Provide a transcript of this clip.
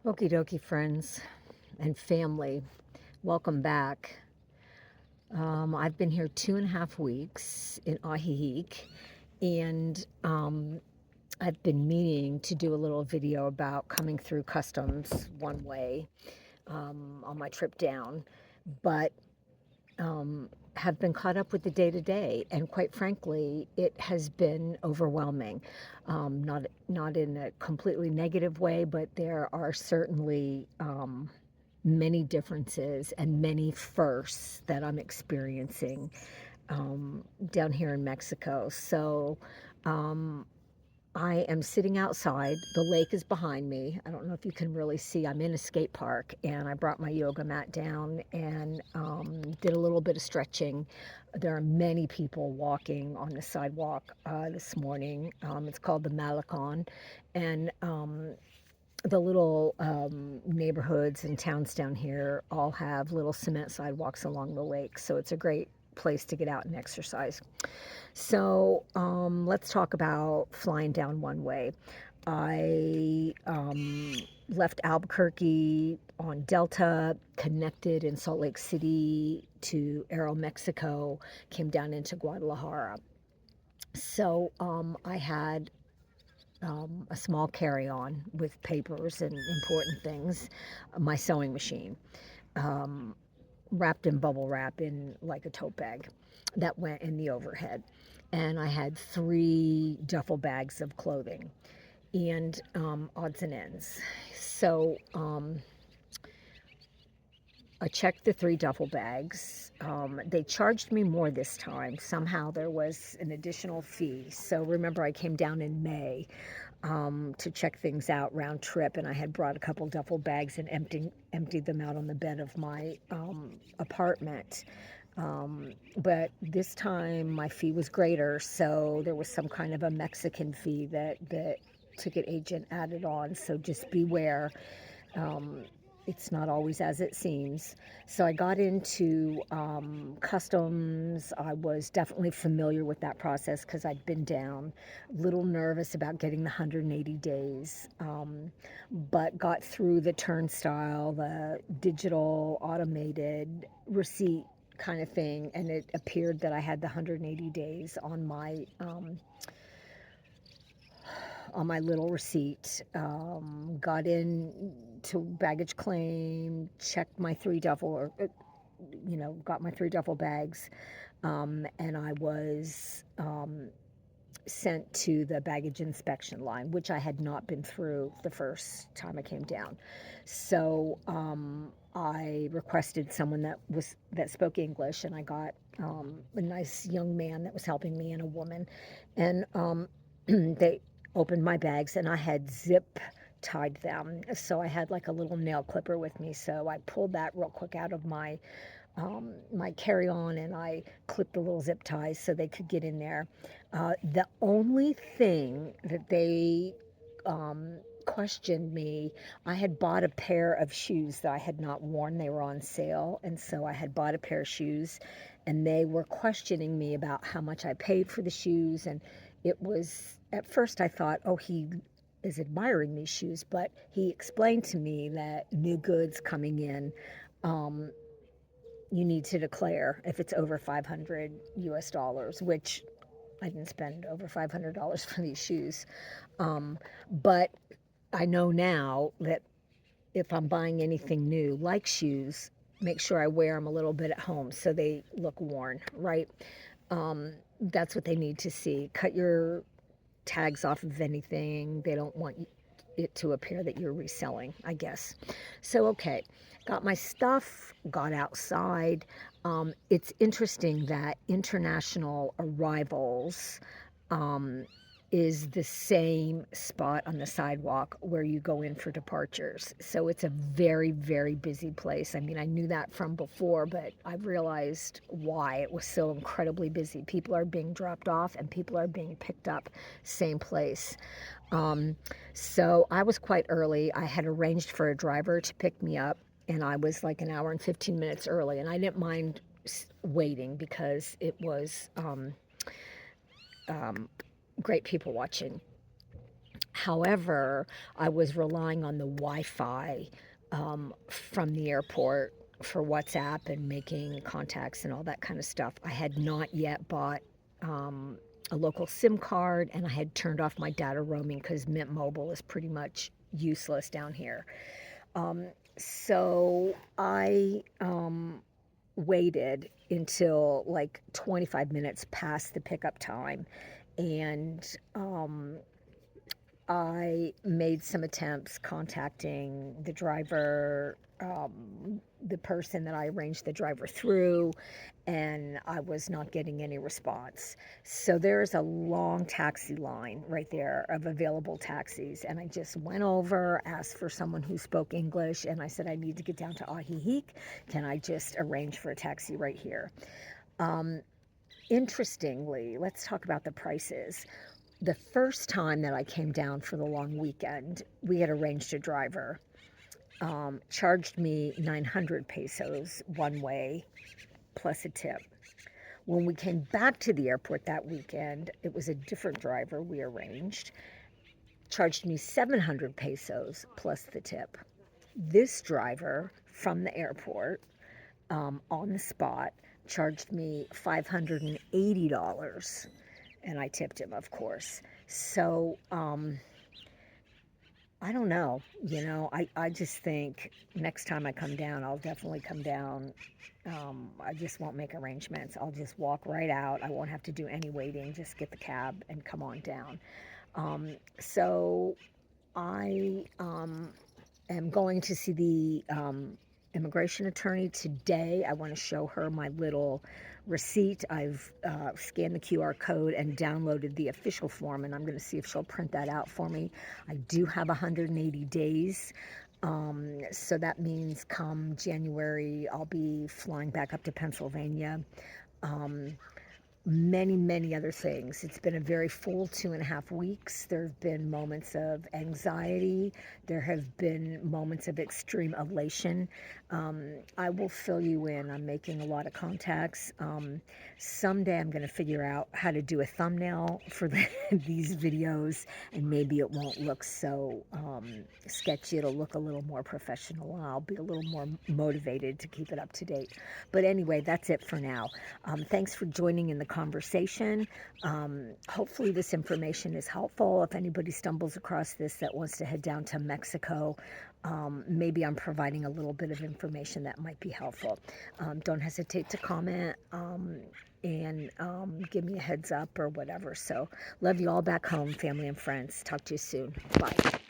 Okie dokie, friends and family. Welcome back. I've been here 2.5 weeks in Ahihik, and I've been meaning to do a little video about coming through customs one way on my trip down, but have been caught up with the day to day, and quite frankly, it has been overwhelming. Not in a completely negative way, but there are certainly many differences and many firsts that I'm experiencing down here in Mexico. So um, I am sitting outside. The lake is behind me. I don't know if you can really see. I'm in a skate park, and I brought my yoga mat down and did a little bit of stretching. There are many people walking on the sidewalk this morning. It's called the Malecon, and the little neighborhoods and towns down here all have little cement sidewalks along the lake, so it's a great place to get out and exercise. So let's talk about flying down one way. I left Albuquerque on Delta, connected in Salt Lake City to Aeromexico, came down into Guadalajara. So I had a small carry-on with papers and important things, my sewing machine, um, wrapped in bubble wrap in like a tote bag that went in the overhead. And I had 3 duffel bags of clothing and odds and ends. So I checked the 3 duffel bags. They charged me more this time. Somehow there was an additional fee. So remember, I came down in May to check things out round trip, and I had brought a couple duffel bags and emptied them out on the bed of my apartment. But this time my fee was greater, so there was some kind of a Mexican fee that the ticket agent added on. So just beware. Um, it's not always as it seems. So I got into customs. I was definitely familiar with that process because I'd been down, a little nervous about getting the 180 days, but got through the turnstile, the digital automated receipt kind of thing, and it appeared that I had the 180 days on my little receipt. Got in to baggage claim, checked my 3 duffel, or got my 3 duffel bags, and I was sent to the baggage inspection line, which I had not been through the first time I came down. So I requested someone that spoke English, and I got a nice young man that was helping me and a woman, and they opened my bags, and I had zip tied them. So I had like a little nail clipper with me. So I pulled that real quick out of my carry-on, and I clipped the little zip ties so they could get in there. The only thing that they questioned me, I had bought a pair of shoes that I had not worn. They were on sale, and so I had bought a pair of shoes, and they were questioning me about how much I paid for the shoes. And it was, at first I thought, oh, he is admiring these shoes, but he explained to me that new goods coming in, um, you need to declare if it's over 500 US dollars, which I didn't spend over $500 for these shoes. But I know now that if I'm buying anything new, like shoes, make sure I wear them a little bit at home so they look worn, right? That's what they need to see. Cut your tags off of anything. They don't want it to appear that you're reselling, I guess. So, okay, got my stuff, got outside. It's interesting that international arrivals um, is the same spot on the sidewalk where you go in for departures. So it's a very, very busy place. I mean, I knew that from before, but I realized why it was so incredibly busy. People are being dropped off and people are being picked up, same place. Um, so I was quite early. I had arranged for a driver to pick me up, and I was like an hour and 15 minutes early, and I didn't mind waiting because it was um, great people watching. However, I was relying on the Wi-Fi from the airport for WhatsApp and making contacts and all that kind of stuff. I had not yet bought um, a local SIM card, and I had turned off my data roaming because Mint Mobile is pretty much useless down here. Um, so I waited until like 25 minutes past the pickup time, and I made some attempts contacting the driver, the person that I arranged the driver through, and I was not getting any response. So there's a long taxi line right there of available taxis. And I just went over, asked for someone who spoke English, and I said, I need to get down to Ahihic. Can I just arrange for a taxi right here? Um, Interestingly, let's talk about the prices. The first time that I came down for the long weekend, we had arranged a driver, charged me 900 pesos one way plus a tip. When we came back to the airport that weekend, it was a different driver we arranged, charged me 700 pesos plus the tip. This driver from the airport, on the spot, charged me $580, and I tipped him, of course. So, I don't know. I just think next time I come down, I'll definitely come down. I just won't make arrangements. I'll just walk right out. I won't have to do any waiting. Just get the cab and come on down. So I am going to see the immigration attorney today. I want to show her my little receipt. I've scanned the QR code and downloaded the official form, and I'm going to see if she'll print that out for me. I do have 180 days. So that means come January, I'll be flying back up to Pennsylvania. Um, many other things. It's been a very full 2.5 weeks. There have been moments of anxiety. There have been moments of extreme elation. I will fill you in. I'm making a lot of contacts. Someday I'm going to figure out how to do a thumbnail for these videos, and maybe it won't look so sketchy. It'll look a little more professional, and I'll be a little more motivated to keep it up to date. But anyway, that's it for now. Thanks for joining in the conversation. Hopefully this information is helpful. If anybody stumbles across this that wants to head down to Mexico, maybe I'm providing a little bit of information that might be helpful. Don't hesitate to comment and give me a heads up or whatever. So love you all back home, family and friends. Talk to you soon. Bye.